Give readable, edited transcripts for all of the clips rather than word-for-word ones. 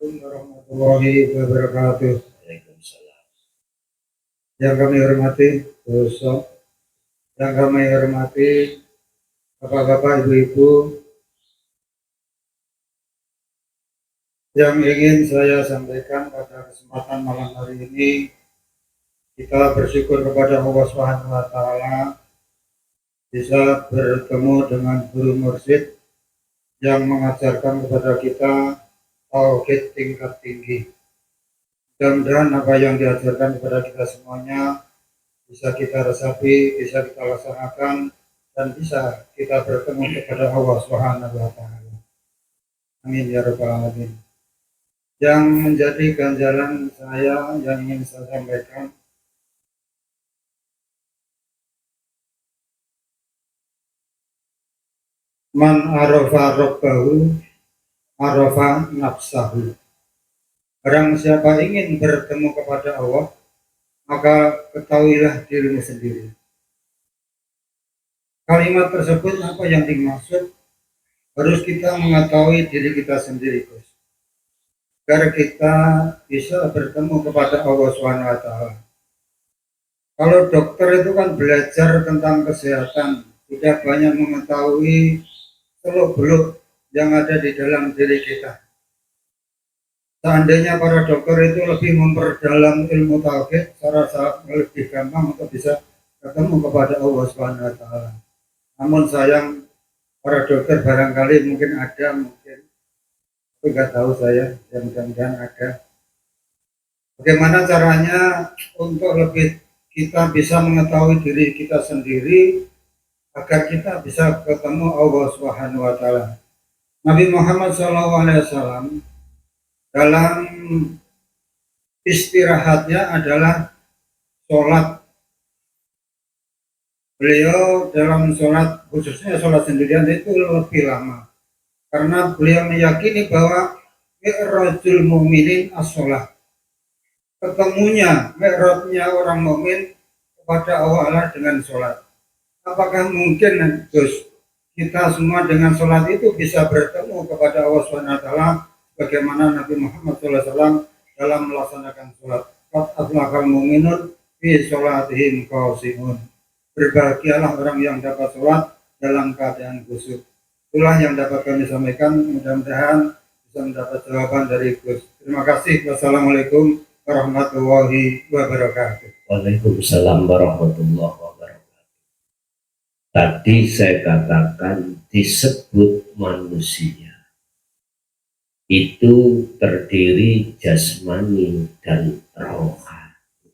Warahmatullahi wabarakatuh. Waalaikumsalam. Yang kami hormati dosa, yang kami hormati bapak-bapak, ibu-ibu, yang ingin saya sampaikan pada kesempatan malam hari ini, kita bersyukur kepada Allah Subhanahu wa Ta'ala bisa bertemu dengan guru mursyid yang mengajarkan kepada kita tauhid tingkat tinggi. Mudah-mudahan apa yang diajarkan kepada kita semuanya bisa kita resapi, bisa kita laksanakan, dan bisa kita bertemu kepada Allah Subhanahu wa Ta'ala. Amin ya rabbal alamin. Yang menjadi ganjalan saya yang ingin saya sampaikan, man arafa rabbahu arafa nafsahu. Barang siapa ingin bertemu kepada Allah, maka ketahuilah dirimu sendiri. Kalimat tersebut apa yang dimaksud? Harus kita mengetahui diri kita sendiri, Gus, agar kita bisa bertemu kepada Allah SWT. Kalau dokter itu kan belajar tentang kesehatan, sudah banyak mengetahui seluk-beluk yang ada di dalam diri kita. Seandainya para dokter itu lebih memperdalam ilmu tauhid, saya rasa lebih gampang untuk bisa ketemu kepada Allah SWT. Namun sayang, para dokter barangkali mungkin ada, mungkin tapi nggak tahu saya, yang mudah-mudahan ada. Bagaimana caranya untuk lebih kita bisa mengetahui diri kita sendiri agar kita bisa ketemu Allah Subhanahu wa Ta'ala. Nabi Muhammad SAW dalam istirahatnya adalah sholat. Beliau dalam sholat, khususnya sholat sendirian itu lebih lama, karena beliau meyakini bahwa mi'rajul mu'minin as-sholat. Ketemunya, mi'rajnya orang mukmin kepada Allah dengan sholat. Apakah mungkin, Gus, kita semua dengan sholat itu bisa bertemu kepada Allah SWT bagaimana Nabi Muhammad SAW dalam melaksanakan sholat? Qad aflahal mu'minun fi sholatihim khashi'un. Berbahagialah orang yang dapat sholat dalam keadaan khusyuk. Itulah yang dapat kami sampaikan. Mudah-mudahan bisa mendapat jawaban dari Gus. Terima kasih. Wassalamualaikum warahmatullahi wabarakatuh. Waalaikumsalam warahmatullahi wabarakatuh. Tadi saya katakan disebut manusia itu terdiri jasmani dan rohani.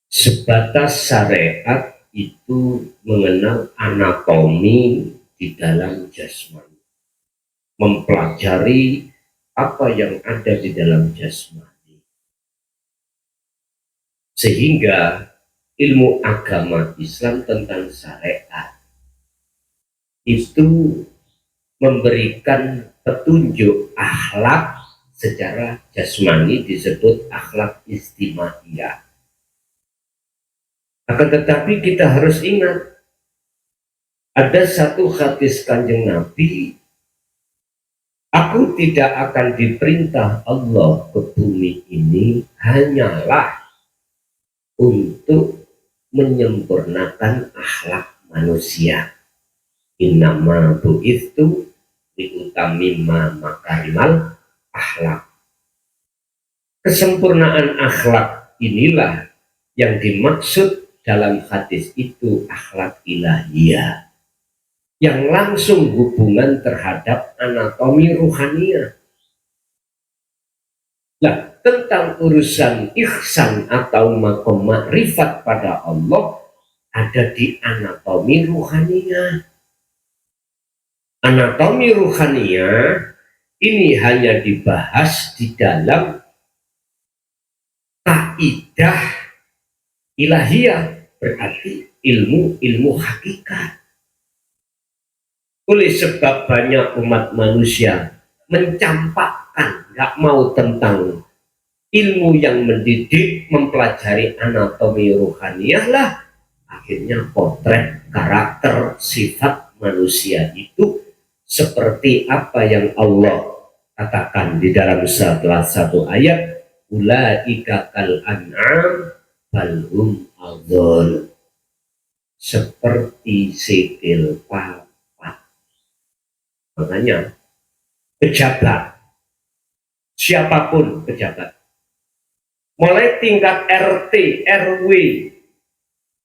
Sebatas syariat itu mengenal anatomi di dalam jasmani, mempelajari apa yang ada di dalam jasmani, sehingga ilmu agama Islam tentang syariat itu memberikan petunjuk akhlak secara jasmani, disebut akhlak istimaiyah. Akan tetapi kita harus ingat, ada satu hadis Kanjeng Nabi, aku tidak akan diperintah Allah ke bumi ini hanyalah untuk menyempurnakan akhlak manusia. Innama bu'itsu liutamimma makarimal akhlak. Kesempurnaan akhlak inilah yang dimaksud dalam hadis itu akhlak ilahiyah, yang langsung hubungan terhadap anatomi ruhaniyah. Nah, tentang urusan ihsan atau maqam ma'rifat pada Allah ada di anatomi ruhaniyah. Anatomi ruhaniyah ini hanya dibahas di dalam kaidah ilahiyah, berarti ilmu hakikat. Oleh sebab banyak umat manusia mencampakkan, nggak mau tentang ilmu yang mendidik, mempelajari anatomi ruhaniyah lah, akhirnya potret karakter sifat manusia itu seperti apa yang Allah katakan di dalam salah satu ayat, ulaika kal an'am bal hum adhal, seperti segel papat. Makanya pejabat, siapapun pejabat, mulai tingkat RT, RW,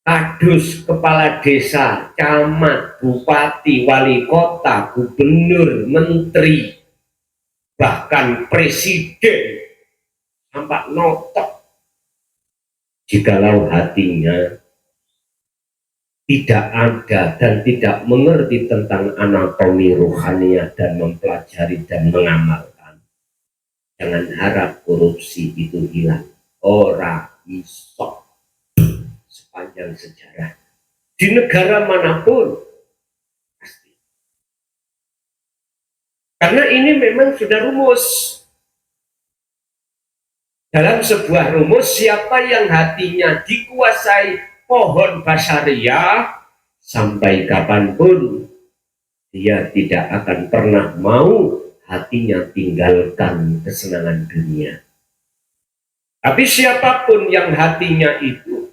kadus, kepala desa, camat, bupati, wali kota, gubernur, menteri, bahkan presiden, tampak notok, jikalau hatinya tidak ada dan tidak mengerti tentang anatomi rohaniah dan mempelajari dan mengamalkan, jangan harap korupsi itu hilang. Ora iso. Sepanjang sejarah di negara manapun pasti. Karena ini memang sudah rumus. Dalam sebuah rumus, siapa yang hatinya dikuasai pohon basaria, sampai kapanpun dia tidak akan pernah mau hatinya tinggalkan kesenangan dunia. Tapi siapapun yang hatinya itu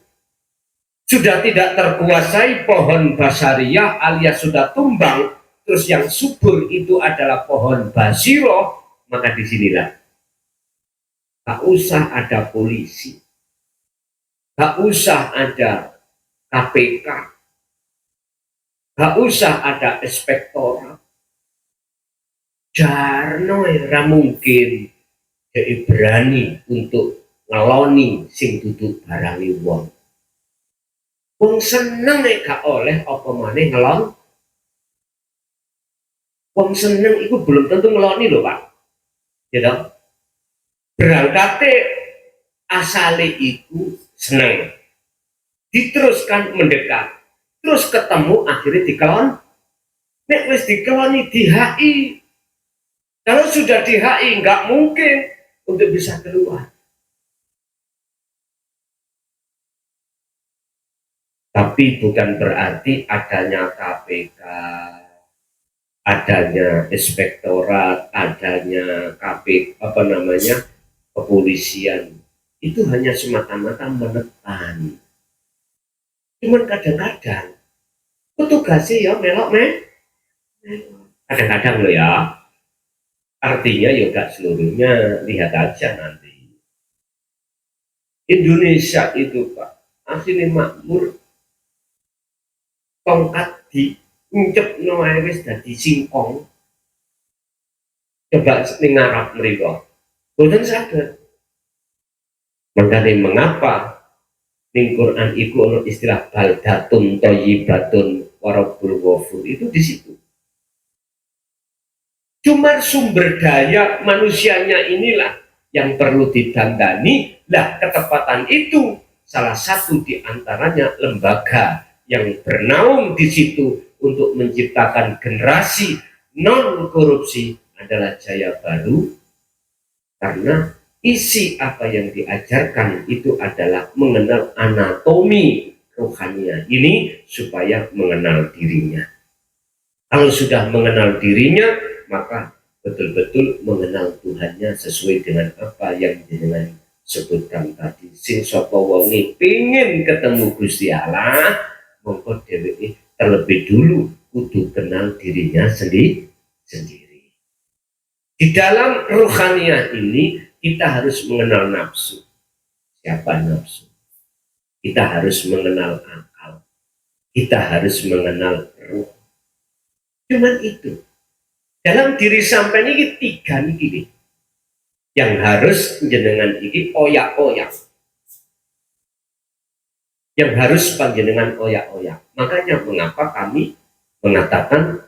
sudah tidak terkuasai pohon basaria alias sudah tumbang, terus yang subur itu adalah pohon basiroh, maka disinilah gak usah ada polisi, gak usah ada KPK, gak usah ada inspektorat. Jarno ora mungkin dia berani untuk ngeloni sing duduk barangi wong. Wong seneng gak oleh apa maneh ngelon. Wong seneng itu belum tentu ngeloni loh Pak. Gitu. Berangkatnya asale itu seneng. Diteruskan mendekat. Terus ketemu akhirnya dikelon. Nek wis dikeloni di HI. Kalau sudah di HI nggak mungkin untuk bisa keluar. Tapi bukan berarti adanya KPK, adanya inspektorat, adanya kepolisian itu hanya semata-mata menekan. Cuman kadang-kadang petugasnya ya melok kadang-kadang loh ya. Artinya ya gak seluruhnya, lihat aja nanti. Indonesia itu Pak, aslinya makmur, tongkat diuncep noai wis dadi singkong. Coba ning ngarep mriku. Boten sadar. Makanya mengapa ning Quran iku ono istilah baldatun thayyibatun wa rabbul ghafur, itu di situ. Cuma sumber daya manusianya inilah yang perlu ditandani. Lah ketepatan itu salah satu di antaranya lembaga yang bernaung di situ untuk menciptakan generasi non korupsi adalah Jaya Baru, karena isi apa yang diajarkan itu adalah mengenal anatomi rohaninya ini supaya mengenal dirinya. Kalau sudah mengenal dirinya, maka betul-betul mengenal Tuhannya sesuai dengan apa yang jenengan sebutkan tadi. Sing sapa wonge pengin ketemu Gusti Allah, mongko dheweke terlebih dulu kudu kenal dirinya sendiri. Di dalam rohaniah ini kita harus mengenal nafsu. Siapa nafsu? Kita harus mengenal akal. Kita harus mengenal ruh. Cuman itu. Dalam diri sampai ini tiga nih yang harus jenengan ini oyak-oyak, yang harus panjenengan oyak-oyak. Makanya mengapa kami mengatakan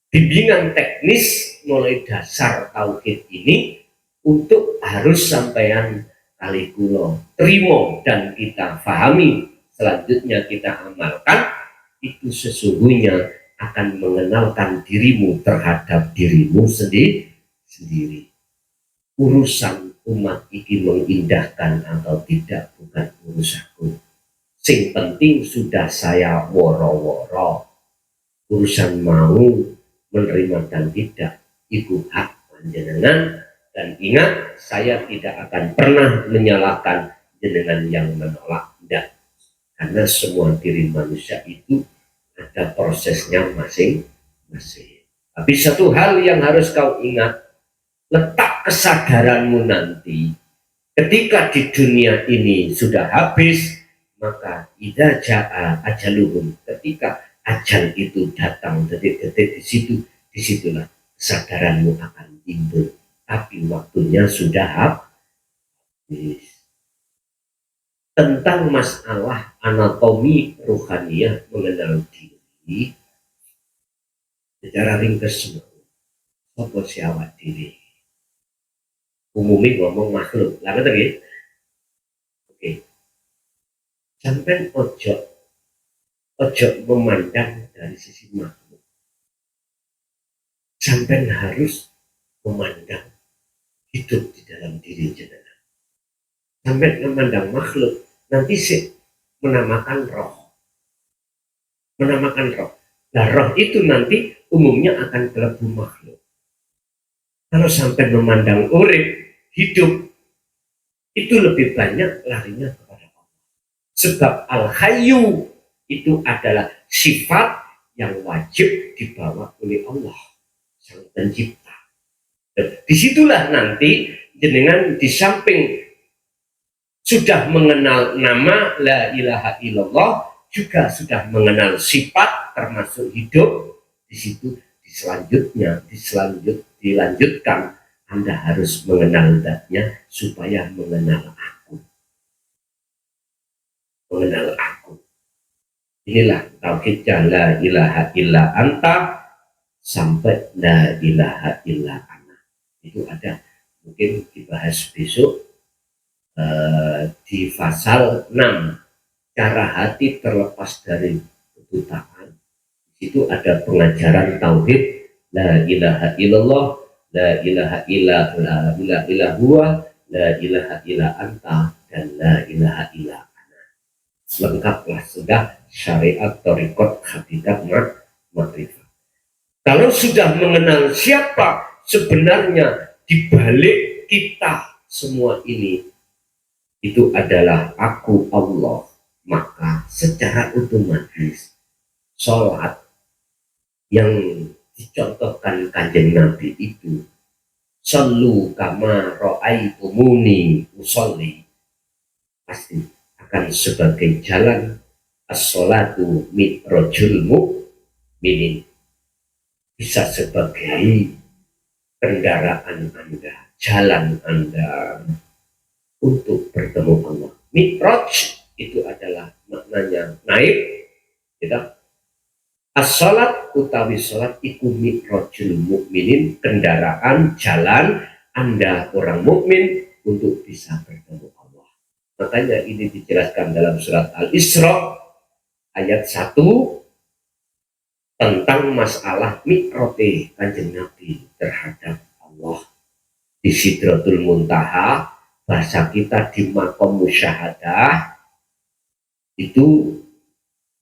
bimbingan teknis mulai dasar tauhid ini untuk harus sampean kali kulo terima dan kita pahami, selanjutnya kita amalkan, itu sesungguhnya akan mengenalkan dirimu terhadap dirimu sendiri. Urusan umat ini mengindahkan atau tidak bukan urusanku. Sing penting sudah saya woro-woro. Urusan mau menerima dan tidak itu hak panjenengan, dan ingat, saya tidak akan pernah menyalahkan jenengan yang menolak. Tidak, karena semua diri manusia itu ada prosesnya masing-masing. Tapi satu hal yang harus kau ingat, letak kesadaranmu nanti ketika di dunia ini sudah habis, maka idza jaa ajaluhum, ketika ajal itu datang, detik-detik disitulah kesadaranmu akan timbul. Tapi waktunya sudah habis. Tentang masalah anatomi ruhaniyah mengenal diri secara ringkas semua. Apa si awak diri? Umumnya ngomong makhluk. Lah ngerti nggih? Oke. Sampai ojo memandang dari sisi makhluk. Sampai harus memandang hidup di dalam diri jenengan. Sampai memandang makhluk, nanti sih menamakan roh. Nah, roh itu nanti umumnya akan kelebu makhluk. Kalau sampai memandang urip, hidup, itu lebih banyak larinya kepada Allah. Sebab al-hayyu itu adalah sifat yang wajib dibawa oleh Allah, Sang Pencipta. Disitulah nanti jenengan di samping sudah mengenal nama la ilaha illallah, juga sudah mengenal sifat termasuk hidup. Di situ dilanjutkan, Anda harus mengenal zatnya supaya mengenal aku. Inilah tauhid la ilaha illa anta sampai la ilaha illa ana. Itu ada, mungkin dibahas besok di pasal 6, cara hati terlepas dari kebutaan. Itu ada pengajaran tauhid la ilaha illallah, la ilaha illa huwa, la ilaha illa anta, dan la ilaha illa ana. Lengkaplah sudah syariat thariqat hakikat makrifat. Kalau sudah mengenal siapa sebenarnya di balik kita semua ini, itu adalah aku Allah, maka secara otomatis sholat yang dicontohkan Kanjeng Nabi itu, sallu kama ra'aitumuni usolli, pasti akan sebagai jalan as-sholatu mi'rajul mu'minin, bisa sebagai kendaraan Anda, jalan Anda untuk bertemu Allah. Mi'raj itu adalah maknanya naik, gitu. As-salat utawi salat iku mi'rajul mukminin, kendaraan jalan Anda orang mukmin untuk bisa bertemu Allah. Makanya ini dijelaskan dalam surat Al-Isra ayat 1 tentang masalah mi'rote Kanjeng Nabi terhadap Allah di Sidratul Muntaha, bahasa kita di maqam musyahadah. Itu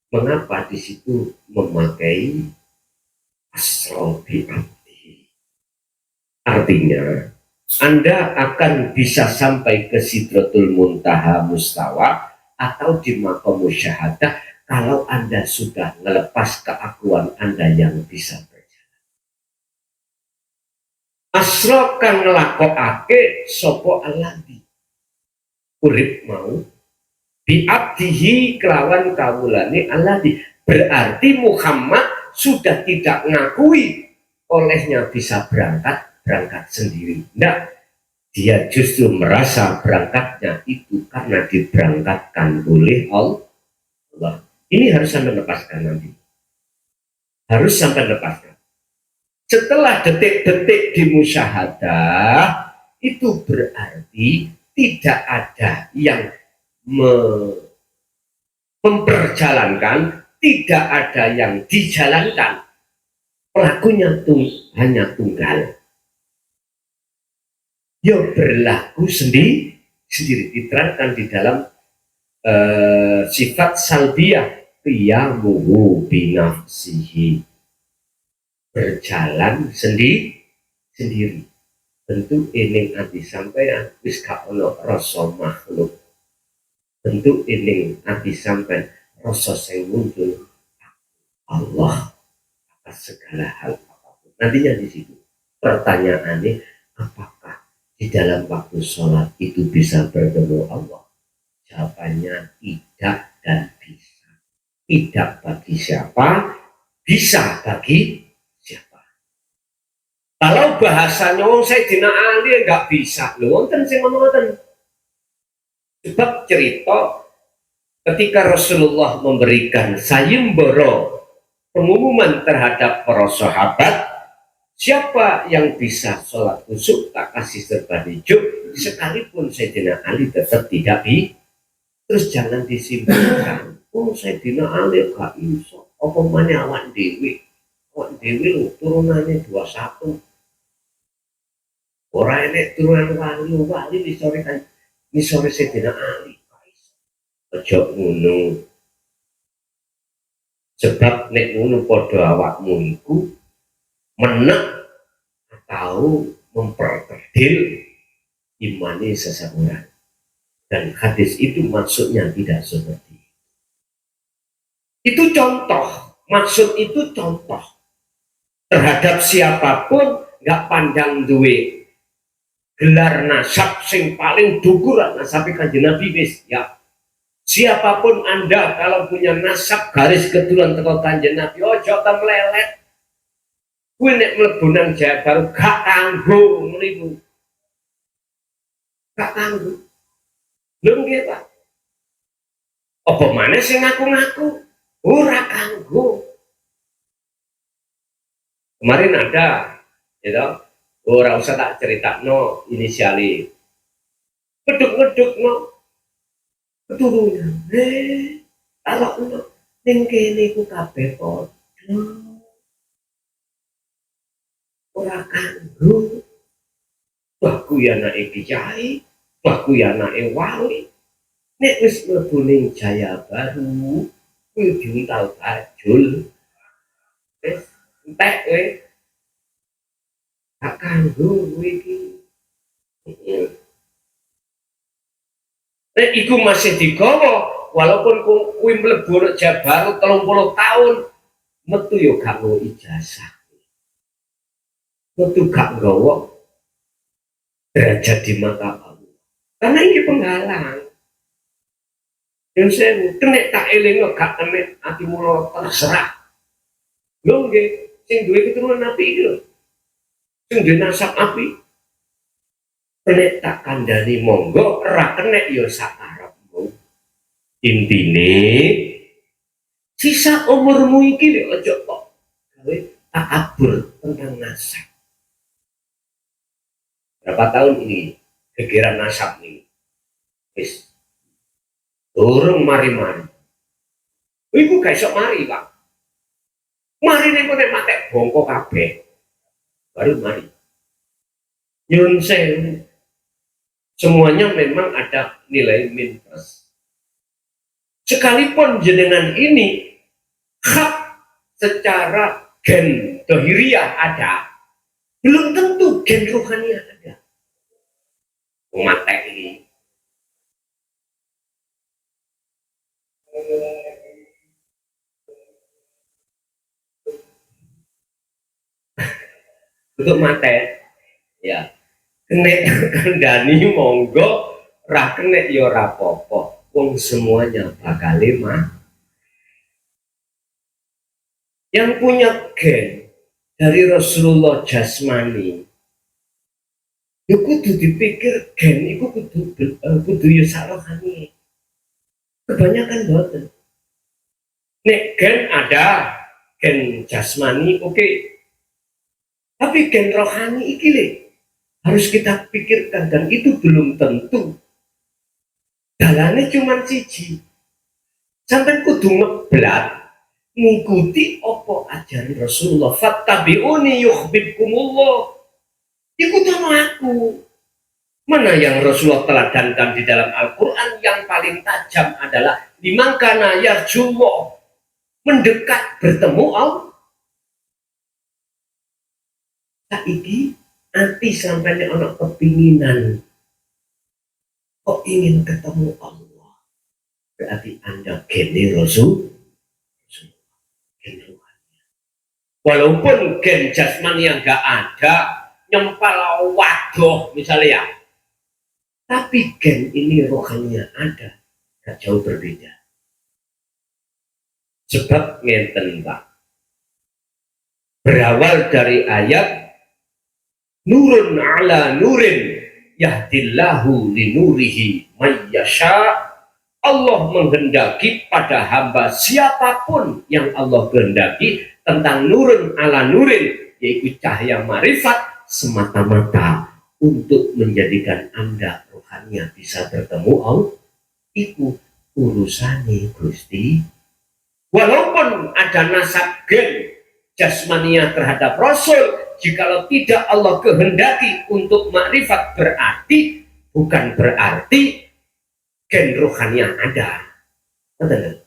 mengapa di situ memakai asra bi abdi. Artinya Anda akan bisa sampai ke Sidratul Muntaha mustawa atau di maqam musyahadah kalau Anda sudah melepas keakuan Anda yang bisa berjalan. Asra kang nglakokake sapa alladzi urip mau biabdihi kelawan kawulane alladzi, berarti Muhammad sudah tidak ngakui olehnya bisa berangkat sendiri. Tidak, dia justru merasa berangkatnya itu karena diberangkatkan oleh Allah. Ini harus sampai lepaskan nanti. Harus sampai lepaskan. Setelah detik-detik di musyahadah, itu berarti tidak ada yang memperjalankan, tidak ada yang dijalankan. Pelakunya hanya tunggal. Ya berlaku sendiri diterangkan di dalam sifat salbiyah, qiyamuhu binafsihi, berjalan sendiri. tentu eling ati sampean wis gak ono rasa makhluk, tentu eling ati sampean rasa sing muncul Allah atas segala hal apapun. Nantinya di situ pertanyaannya, apakah di dalam waktu sholat itu bisa bertemu Allah? Jawabannya tidak dan bisa. Tidak bagi siapa, bisa bagi siapa. Kalau bahasanya Sayyidina Ali nggak bisa, loh wonten sing ngomong. Sebab cerita ketika Rasulullah memberikan sayembara pengumuman terhadap para sahabat, siapa yang bisa sholat khusyuk tak kasih serba hijau, sekalipun Sayyidina Ali tetap tidak bisa. Terus jangan disimpulkan, oh Sayyidina Ali gak iso, apa mana awak dewi lu turunannya 21, orang ini turunan wali misore Sayyidina Ali ojo ngono. Sebab nek ngono padha awakmu iku menek atau memperkecil imani seseorang, dan hadis itu maksudnya tidak seperti itu. Contoh, maksud itu contoh terhadap siapapun, nggak pandang duwe gelar nasab sing paling dhuwur nasab Kanjeng Nabi wis ya. Siapapun Anda kalau punya nasab garis keturunan teko Kanjeng Nabi, ojo temlelet. Kuwi nek mlebu nang Jawa Baru gak kanggo mriku. Gak kanggo. Lho nggih, Pak. Apa maneh sing ngaku-ngaku? Ora kanggo. Kemarin ada, gitu. Ora usah tak ceritakno inisiali. Peduk-peduk no. Keturunan. Kalau ning kene ku kabeh padha. Ora kanggo. Baku ya anake kiai, baku ya anake wali. Nek wis mlebu ning Jaya Baru, kuwi diuntal bajul. Wis entek kowe. Gak kanggo kowe iki. Nek iku masih digawa, walaupun kuwi mlebu nek Jaya Baru 30 tahun, metu yo gak nggo ijazah. Metu gak nggawa derajat di mata Allah. Karena ini penghalang. Yang saya kena tak eling gak kena ati mulo terserah. Lho nggih, sing duwe keturunan api iki lho. Sing duwe nasab api. Kena tak kandhani monggo, ora kena ya sakarepmu. Intine sisa umurmu iki lho aja kok gawe takabur tentang nasab. Berapa tahun ini gegeran nasab nih, wis durung mari-mari. Iku gak iso mari, Pak. Mari nek nek matek bongko kabeh. Baru mari. Nyun sewu. Semuanya memang ada nilai minus. Sekalipun jenengan ini hak secara gen dohiriyah ada, belum tentu gen rohaniah ada. Matek ini. Untuk matek, ya, kena kandani monggo, ra kena ya ora apa-apa. Wong semuanya bakal lemah. Yang punya gen dari Rasulullah jasmani, ya kudu dipikir gen itu kudu ya sarohani. Kebanyakan boten. Nek gen ada, gen jasmani oke. Tapi gen rohani iki le harus kita pikirkan, dan itu belum tentu. Dalane cuma siji. Sampai kudu ngeblat ngikuti apa ajaran Rasulullah. Fattabi'uni yuhibbukumullah. Ikuti aku. Mana yang Rasulullah teladankan di dalam Al-Quran yang paling tajam adalah liman kana yarjullah, mendekat bertemu Allah. Saiki Ati sampai ono kepinginan kok ingin ketemu Allah, berarti Anda geni Rasul, gen rohani. Walaupun gen jasmani yang gak ada, nyempal waduh misalnya ya, tapi gen ini rohaninya ada, gak jauh berbeda. Sebab ngenten Pak, berawal dari ayat nurun ala nurin yahdillahu linurihi mayyasha. Allah menghendaki pada hamba siapapun yang Allah kehendaki tentang nurun ala nurin, yaitu cahaya marifat, semata-mata untuk menjadikan Anda rohaninya bisa bertemu Allah. Itu urusannya Gusti. Walaupun ada nasab gen jasmania terhadap Rasul, jikalau tidak Allah kehendaki untuk makrifat, berarti bukan berarti gen rohaninya ada. Betul?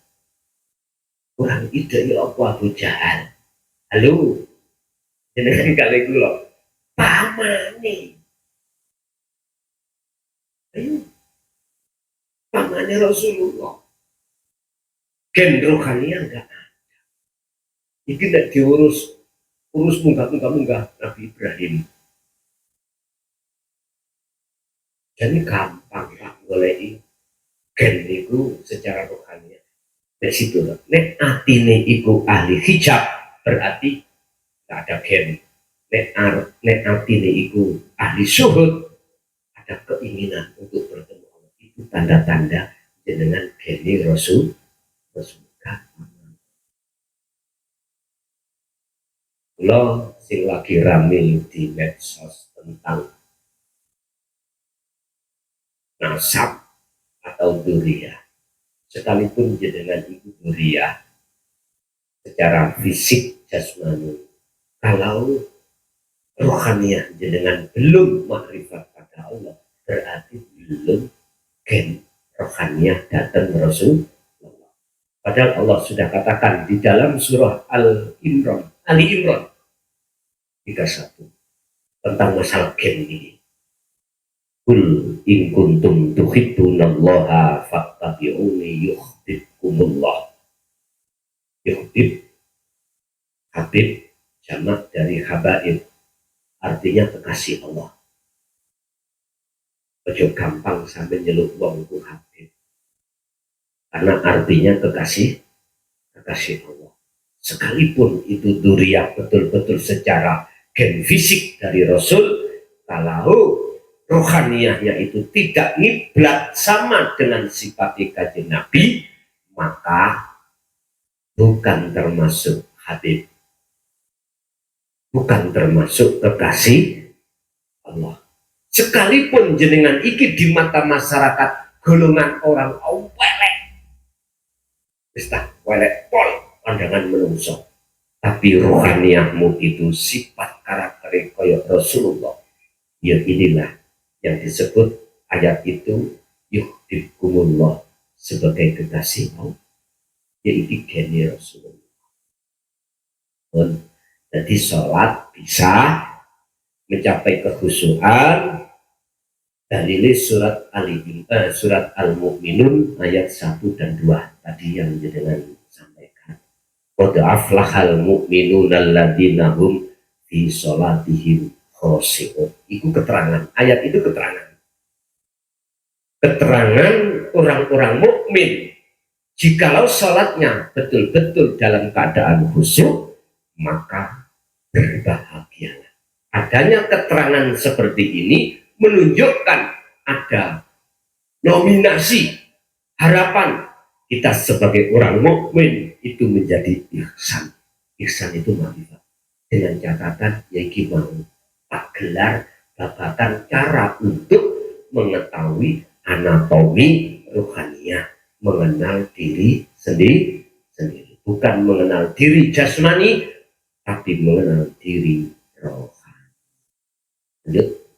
Kurang ide ya apa Abu Jahal. Halo, jenengan kali kula pamane. Ayo, pamane Rasulullah. Gen rohaninya enggak ada. Iki tidak diurus munggah Nabi Ibrahim. Jadi gampang Pak goleki gen niku secara rohani. Dari situ nek atine iku ahli hijab, berarti tidak ada gen. Nek atine iku ahli syuhud, ada keinginan untuk bertemu Allah. Itu tanda-tanda jenengan geni Rasul. Lo sing lagi rame di medsos tentang nasab atau duriah, sekalipun jenengan itu duriah secara fisik jasmani, kalau rohaniah jenengan belum makrifat pada Allah, berarti belum gen rohaniah datang Rasul. Padahal Allah sudah katakan di dalam surah Ali Imran 31 tentang masalah gen ini. Kul in kuntum tuhibbunallaha fattabi'uni yuhibbukumullah. Yuhib, habib, jamak dari habaib, artinya kekasih Allah. Ojo gampang sampai nyeluk wong ku habib, karena artinya kekasih Allah. Sekalipun itu duriah betul-betul secara gen fisik dari Rasul, kalau rohaniahnya itu tidak ngiblat sama dengan sifat kanjeng Nabi, maka bukan termasuk habib, bukan termasuk kekasih Allah. Sekalipun jenengan iki di mata masyarakat golongan orang welek, welek pol pandangan menungso, tapi rohaniahmu itu sifat karakter kaya Rasulullah. Ya inilah yang disebut ayat itu yuhibbukumullah, sebagai kekasih Allah, yaitu geni Rasulullah. Jadi sholat bisa mencapai kekhusyuan. Dalil surat surat Al-Mu'minun ayat 1 dan 2 tadi yang jenengan sampaikan. Qad aflahal mu'minun alladzina hum fi sholatihim khoshi'un. Itu keterangan, ayat itu keterangan orang-orang mukmin. Jikalau sholatnya betul-betul dalam keadaan khusyuk, maka berbahagialah. Adanya keterangan seperti ini menunjukkan ada nominasi harapan kita sebagai orang mukmin itu menjadi ihsan. Ihsan itu makrifat, dengan catatan yaitu mau tak gelar babakan cara untuk mengetahui anatomi rohaniah, mengenal diri sendiri, bukan mengenal diri jasmani, tapi mengenal diri rohani. Lanjut.